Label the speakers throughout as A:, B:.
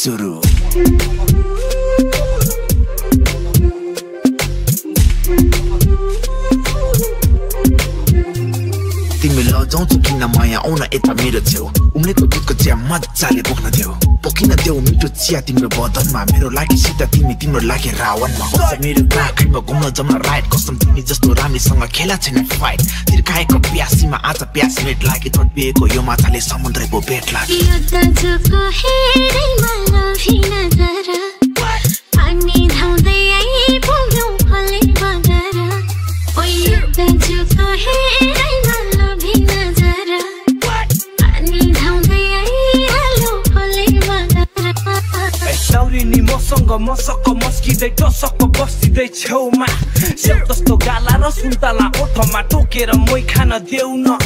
A: सुरु तिमी लजाउँछौ किन माया आउन यता मेरो छेउ उम्लेको दुधको चिया मजाले बोक्न देऊ बोकिन देऊ मिठो चिया तिम्रो बदनमा मेरो लागि सीता तिमी तिम्रो लागि रावणमा मेरो काखैमा घुम्न जम्न राइट कसम तिमी जस्तो राम्रीसँग खेला छैन फाइट तिर्खाएको प्यासीमा आज प्यास मेट लागि तडपिएको यो माछाले समुद्रको पेट लाग्यो
B: नि मसँग मसक्क मस्किँदै टसक्क बस्दिँदै छेउमा स्याउ जस्तो गाला र सुन्तला ओठमा टोकेर मोइ खान देऊ न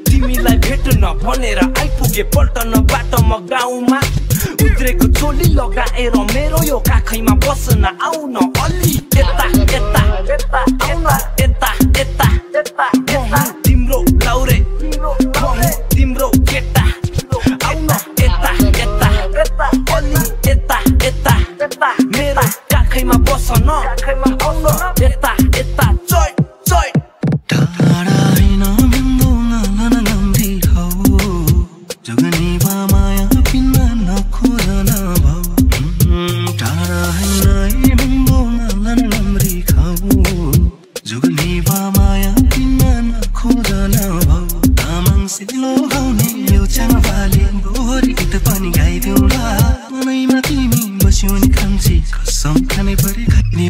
B: तिमीलाई भेट्न भनेर आइपुगे पल्टन बाटोमा गाउँमा उद्रेको चोली लगाएर मेरो यो काखैमा बस्न आउन अलि यता यता आउन यता यता तिम्रो लाउरे तिम्रो केटा आउन यता यता अलि यता यता मेरो काखैमा बस्न आउन यता यता चोइ चोइ
C: टाढा हैन बिन्दु ननगन्धी हौ जगनी माया पिन्न नखोजन भौ टाढा हैन बिन्दु ननगन्धी हौ जगनी माया पिन्न नखोजन भौ तामाङ सिलो हाउने यो चावाले गोरी गीत पनि गाइदेऊला मनैमा तिमी बस्यौ नि खान्छी कसम खाने परि खाने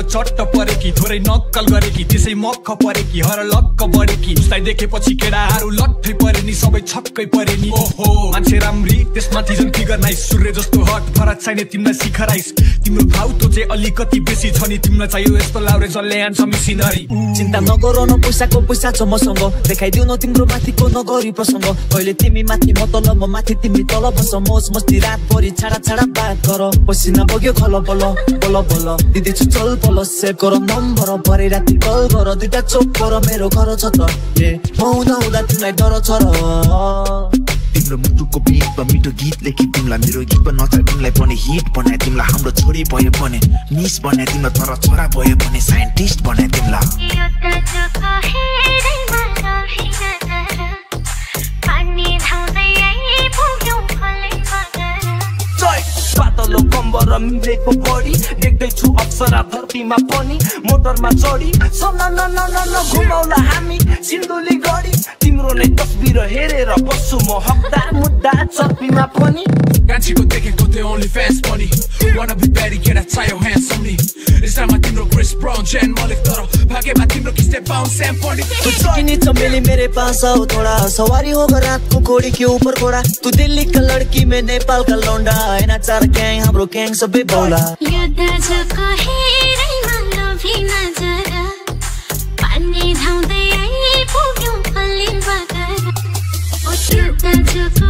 D: चट्ट परेकी थोरै नक्कल गरेकी त्यसै मक्ख परेकी हर लक्क बढेकी उसलाई देखेपछि केटाहरू लट्ठै परे नि सबै छक्कै परे नि ओहो मान्छे राम्री त्यसमाथि जुन फिगर नाइस सूर्य जस्तो हट फरक छैन तिमीलाई शिखराइस तिम्रो भाउ तो चाहिँ अलिकति बेसी छ नि तिमीलाई चाहियो यस्तो लाउरे जसले आन्छ मिसिनरी
E: चिन्ता नगर न पैसा छ मसँग देखाइदिउ न तिम्रो माथिको नगरी प्रसङ्ग कहिले तिमी माथि म तल म माथि तिमी तल बस मोज मस्ती रातभरि छाडा बात गर पसिना बग्यो खल बल दिदी छु चल पल सेभ गर नम्बर भरे राति कल गर दुईटा चोक गर मेरो घर छ त म हुँदा तिमीलाई डर छ र
A: तिम्रो मुटुको बिटमा मिठो गीत लेखी तिमीलाई मेरो गीतमा नचाइ तिमीलाई पनि हिट बनाए तिमीलाई हाम्रो छोरी भयो भने मिस बनाए तिम्रो तर छोरा भयो भने साइन्टिस्ट बनाए तिमीलाई
B: पातलो कम्बर मिलेको बढी देख्दैछु अप्सरा धरतीमा पनि मोटरमा चढी घुमाउला हामी सिन्धुली गढी तिम्रो नै तस्बिर हेरेर बस्छु म हकदार मुद्दा चर्पीमा पनि
D: कान्छीको देखेको त्यो ओन्ली फ्यान्स पनि wanna be better get a tire handsomely इन्स्टामा तिम्रो क्रिस ब्राउन जेन मलिक तर भागेमा तिम्रो किस्ते बाउन्स एम पनि
E: तू चिकनी चमेली मेरे पास आओ थोड़ा सवारी होगा रात को घोड़ी के ऊपर घोड़ा तू दिल्ली का लड़की में नेपाल का लौंडा हैन चार गैंग हाम्रो गैंग सबै बौला
F: युद्धको हेरैमा लोभी नजर पानी धाउँदै आइपुग्यौं फलिन बगर ओ युद्धको